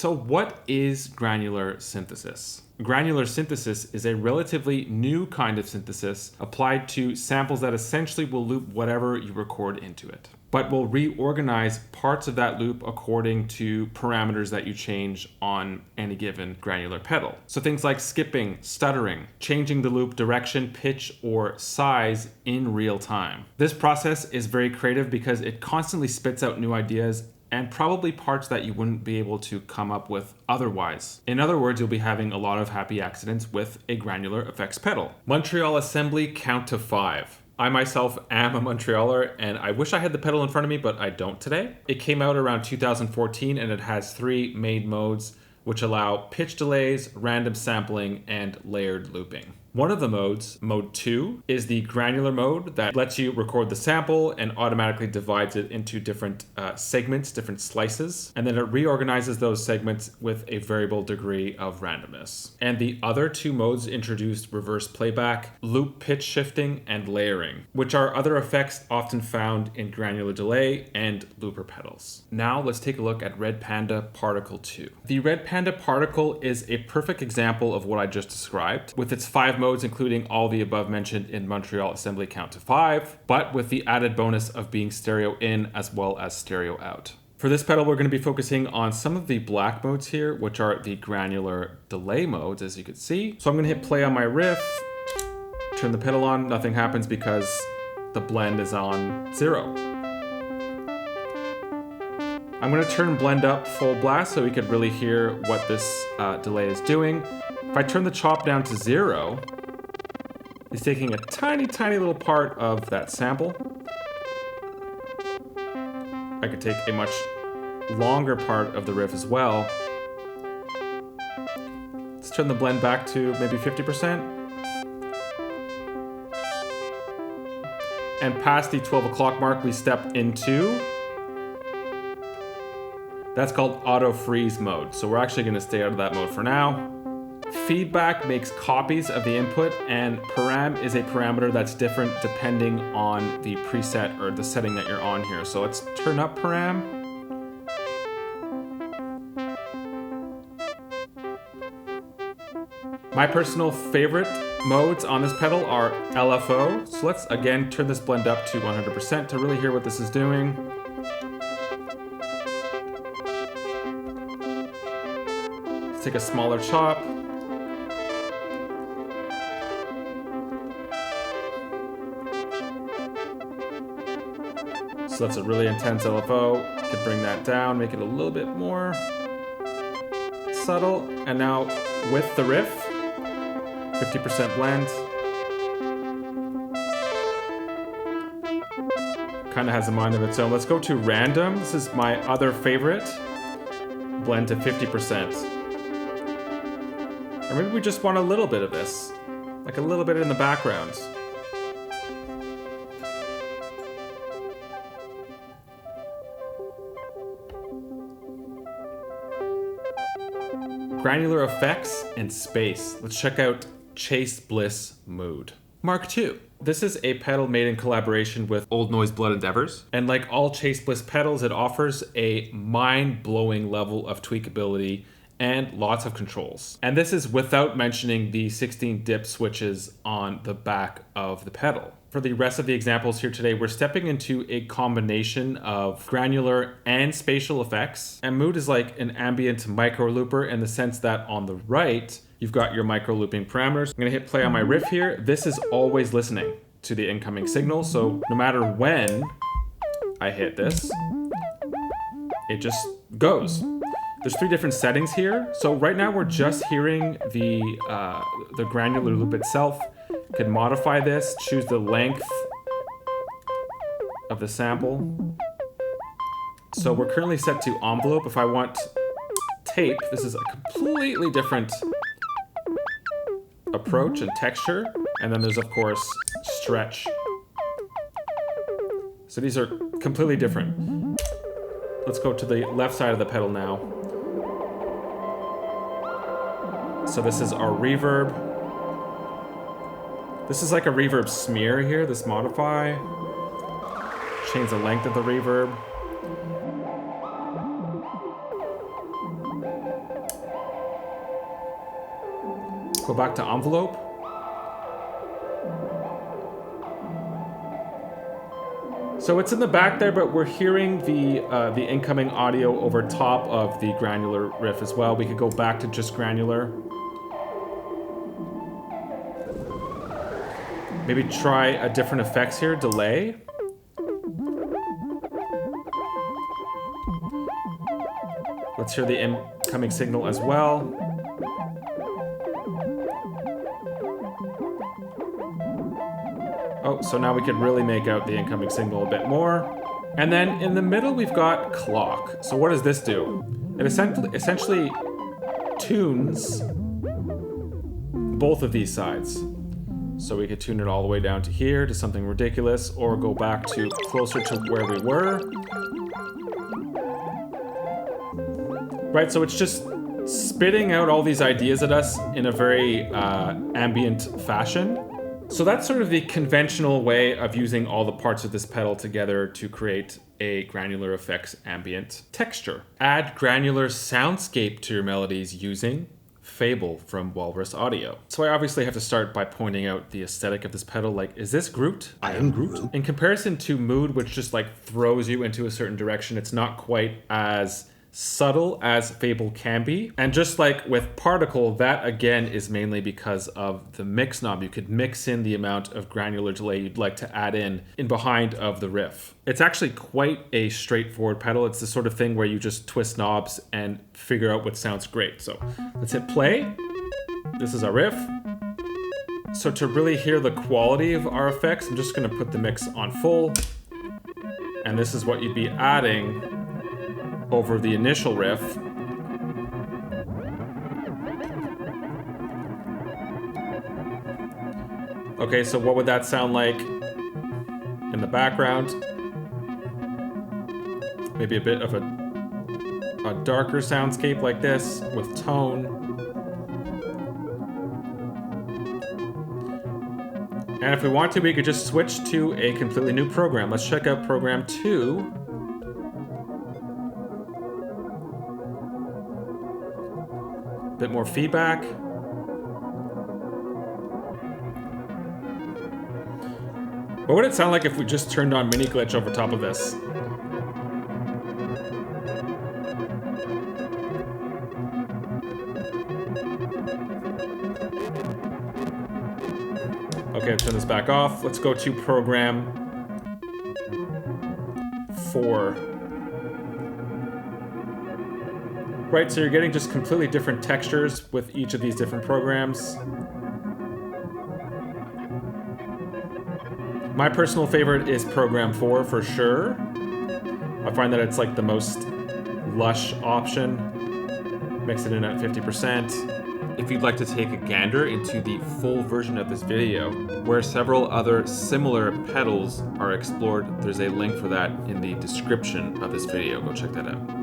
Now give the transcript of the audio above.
So what is granular synthesis? Granular synthesis is a relatively new kind of synthesis applied to samples that essentially will loop whatever you record into it, but will reorganize parts of that loop according to parameters that you change on any given granular pedal. So things like skipping, stuttering, changing the loop direction, pitch, or size in real time. This process is very creative because it constantly spits out new ideas and probably parts that you wouldn't be able to come up with otherwise. In other words, you'll be having a lot of happy accidents with a granular effects pedal. MtL Assembly Count to 5. I myself am a Montrealer and I wish I had the pedal in front of me, but I don't today. It came out around 2014 and it has 3 main modes which allow pitch delays, random sampling, and layered looping. One of the modes, mode 2, is the granular mode that lets you record the sample and automatically divides it into different segments, different slices, and then it reorganizes those segments with a variable degree of randomness. And the other 2 modes introduced reverse playback, loop pitch shifting, and layering, which are other effects often found in granular delay and looper pedals. Now let's take a look at Red Panda Particle 2. The Red Panda Particle is a perfect example of what I just described, with its 5 modes including all the above mentioned in MtL Assembly Count to 5, but with the added bonus of being stereo in as well as stereo out. For this pedal, we're going to be focusing on some of the black modes here, which are the granular delay modes, as you can see. So I'm going to hit play on my riff, turn the pedal on, nothing happens because the blend is on 0. I'm going to turn blend up full blast so we could really hear what this delay is doing. If I turn the chop down to 0, it's taking a tiny, tiny little part of that sample. I could take a much longer part of the riff as well. Let's turn the blend back to maybe 50%. And past the 12 o'clock mark, we step into, that's called auto freeze mode. So we're actually going to stay out of that mode for now. Feedback makes copies of the input, and param is a parameter that's different depending on the preset or the setting that you're on here. So let's turn up param. My personal favorite modes on this pedal are LFO. So let's again turn this blend up to 100% to really hear what this is doing. Let's take a smaller chop. So that's a really intense LFO. Could bring that down, make it a little bit more subtle. And now with the riff, 50% blend. Kind of has a mind of its own. Let's go to random. This is my other favorite. Blend to 50%. Or maybe we just want a little bit of this, like a little bit in the background. Granular effects and space. Let's check out Chase Bliss Mood. Mark II. This is a pedal made in collaboration with Old Noise Blood Endeavors. And like all Chase Bliss pedals, it offers a mind-blowing level of tweakability and lots of controls. And this is without mentioning the 16 dip switches on the back of the pedal. For the rest of the examples here today, we're stepping into a combination of granular and spatial effects. And Mood is like an ambient micro looper in the sense that on the right, you've got your micro looping parameters. I'm gonna hit play on my riff here. This is always listening to the incoming signal. So no matter when I hit this, it just goes. There's 3 different settings here. So right now we're just hearing the granular loop itself. Could modify this, choose the length of the sample. So we're currently set to envelope. If I want tape, this is a completely different approach and texture. And then there's, of course, stretch. So these are completely different. Let's go to the left side of the pedal now. So this is our reverb. This is like a reverb smear here, this modify. Change the length of the reverb. Go back to envelope. So it's in the back there, but we're hearing the incoming audio over top of the granular riff as well. We could go back to just granular. Maybe try a different effects here, delay. Let's hear the incoming signal as well. Oh, so now we could really make out the incoming signal a bit more. And then in the middle, we've got clock. So what does this do? It essentially tunes both of these sides. So we could tune it all the way down to here to something ridiculous, or go back to closer to where we were. Right, so it's just spitting out all these ideas at us in a very ambient fashion. So that's sort of the conventional way of using all the parts of this pedal together to create a granular effects ambient texture. Add granular soundscape to your melodies using Fable from Walrus Audio. So I obviously have to start by pointing out the aesthetic of this pedal. Like, is this Groot? I am Groot. In comparison to Mood, which just like throws you into a certain direction, it's not quite as subtle as Fable can be. And just like with Particle, that again is mainly because of the mix knob. You could mix in the amount of granular delay you'd like to add in behind of the riff. It's actually quite a straightforward pedal. It's the sort of thing where you just twist knobs and figure out what sounds great. So let's hit play. This is our riff. So to really hear the quality of our effects, I'm just gonna put the mix on full. And this is what you'd be adding over the initial riff. Okay, so what would that sound like in the background? Maybe a bit of a darker soundscape like this with tone. And if we want to, we could just switch to a completely new program. Let's check out program 2. Bit more feedback. What would it sound like if we just turned on Mini Glitch over top of this? Okay, I'll turn this back off. Let's go to program 4. Right, so you're getting just completely different textures with each of these different programs. My personal favorite is program 4 for sure. I find that it's like the most lush option. Mix it in at 50%. If you'd like to take a gander into the full version of this video, where several other similar pedals are explored, there's a link for that in the description of this video. Go check that out.